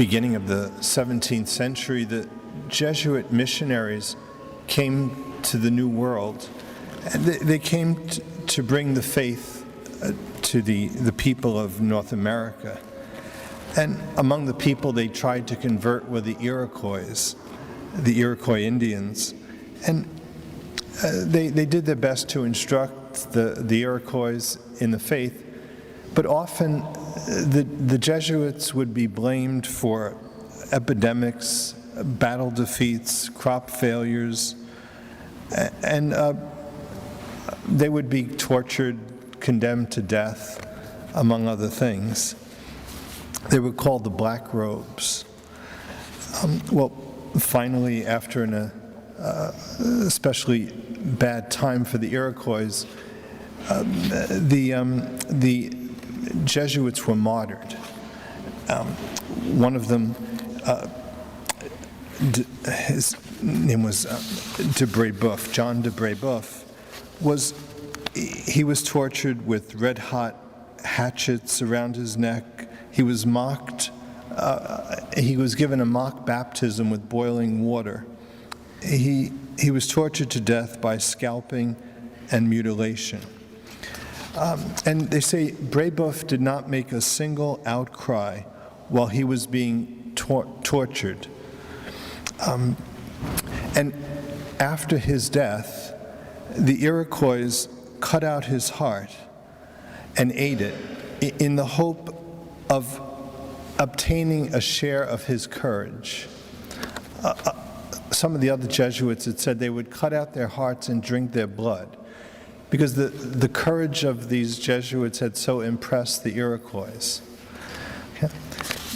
beginning of the 17th century, the Jesuit missionaries came to the New World. And they came to bring the faith to the people of North America. And among the people they tried to convert were the Iroquois Indians. And they did their best to instruct the Iroquois in the faith, but often the Jesuits would be blamed for epidemics, battle defeats, crop failures, and they would be tortured, condemned to death, among other things. They were called the Black Robes. Finally, after an especially bad time for the Iroquois, the Jesuits were martyred. One of them, his name was de Brebeuf, John de Brebeuf, was tortured with red-hot hatchets around his neck. He was mocked. He was given a mock baptism with boiling water. He was tortured to death by scalping and mutilation. And they say Brebeuf did not make a single outcry while he was being tortured. And after his death, the Iroquois cut out his heart and ate it in the hope of obtaining a share of his courage. Some of the other Jesuits had said they would cut out their hearts and drink their blood, because the courage of these Jesuits had so impressed the Iroquois. Okay.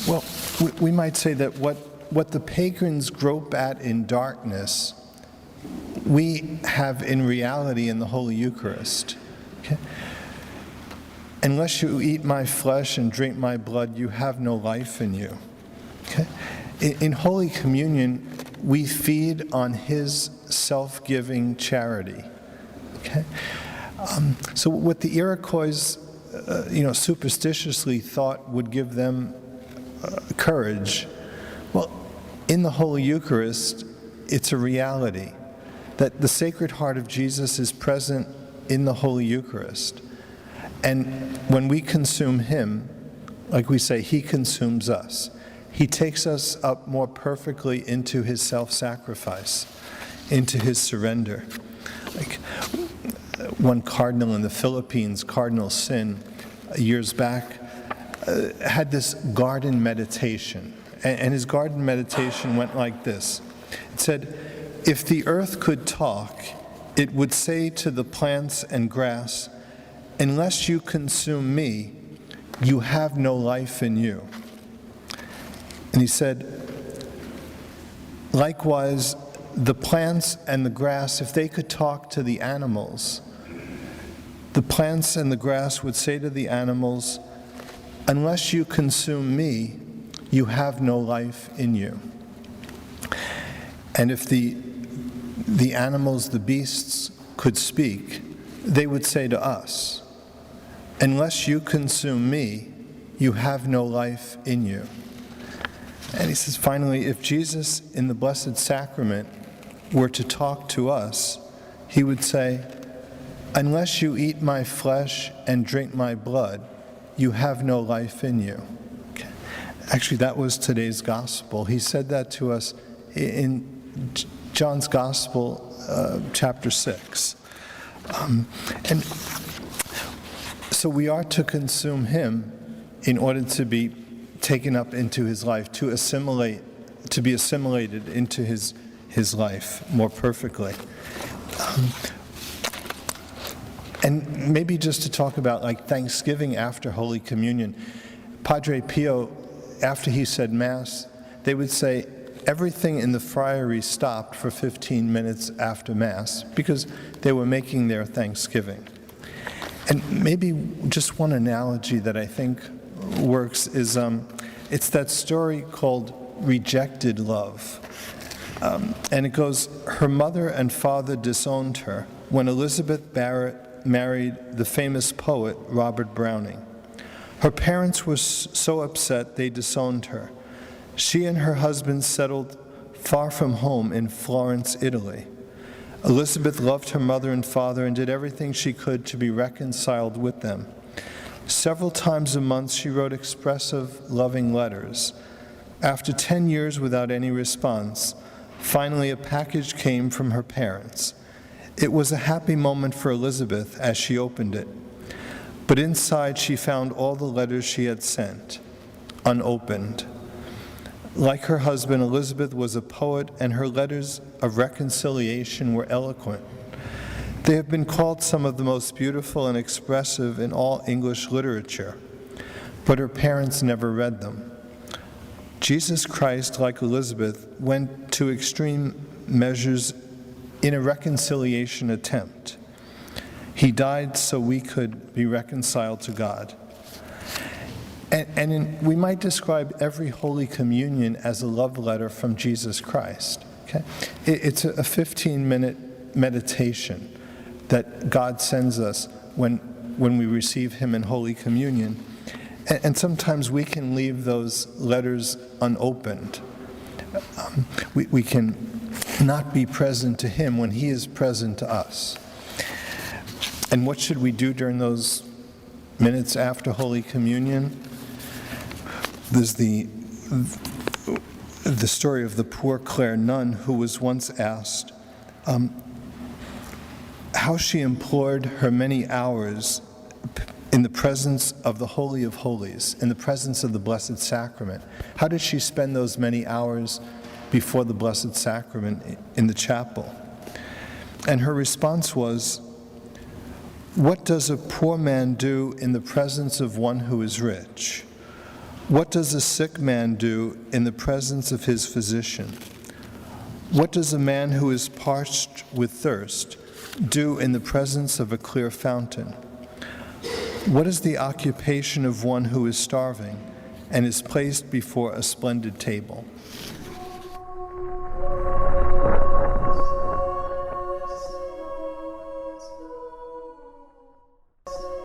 Well, we might say that what the pagans grope at in darkness, we have in reality in the Holy Eucharist. Okay. Unless you eat my flesh and drink my blood, you have no life in you. Okay? In Holy Communion, we feed on his self-giving charity. Okay? So what the Iroquois, superstitiously thought would give them courage, well, in the Holy Eucharist, it's a reality that the Sacred Heart of Jesus is present in the Holy Eucharist. And when we consume him, like we say, he consumes us. He takes us up more perfectly into his self-sacrifice, into his surrender. Like one cardinal in the Philippines, Cardinal Sin, years back, had this garden meditation. And his garden meditation went like this. It said, if the earth could talk, it would say to the plants and grass, unless you consume me, you have no life in you. And he said, likewise, the plants and the grass, if they could talk to the animals, the plants and the grass would say to the animals, unless you consume me, you have no life in you. And if the animals, the beasts, could speak, they would say to us, unless you consume me, you have no life in you. And he says, finally, if Jesus in the Blessed Sacrament were to talk to us, he would say, unless you eat my flesh and drink my blood, you have no life in you. Okay. Actually, that was today's gospel. He said that to us in John's Gospel, chapter 6. And so we are to consume him in order to be taken up into his life, to be assimilated into his life more perfectly. And maybe just to talk about like Thanksgiving after Holy Communion, Padre Pio, after he said Mass, they would say everything in the friary stopped for 15 minutes after Mass because they were making their Thanksgiving. And maybe just one analogy that I think works is it's that story called Rejected Love. And it goes, her mother and father disowned her when Elizabeth Barrett married the famous poet Robert Browning. Her parents were so upset they disowned her. She and her husband settled far from home in Florence, Italy. Elizabeth loved her mother and father and did everything she could to be reconciled with them. Several times a month she wrote expressive, loving letters. After 10 years without any response, finally a package came from her parents. It was a happy moment for Elizabeth as she opened it. But inside she found all the letters she had sent, unopened. Like her husband, Elizabeth was a poet, and her letters of reconciliation were eloquent. They have been called some of the most beautiful and expressive in all English literature, but her parents never read them. Jesus Christ, like Elizabeth, went to extreme measures in a reconciliation attempt. He died so we could be reconciled to God. We might describe every Holy Communion as a love letter from Jesus Christ. Okay? It's a 15-minute meditation that God sends us when we receive Him in Holy Communion. And sometimes we can leave those letters unopened. We can not be present to Him when He is present to us. And what should we do during those minutes after Holy Communion? There's the story of the poor Clare nun who was once asked how she implored her many hours in the presence of the Holy of Holies, in the presence of the Blessed Sacrament. How did she spend those many hours before the Blessed Sacrament in the chapel? And her response was, "What does a poor man do in the presence of one who is rich? What does a sick man do in the presence of his physician? What does a man who is parched with thirst do in the presence of a clear fountain? What is the occupation of one who is starving and is placed before a splendid table?"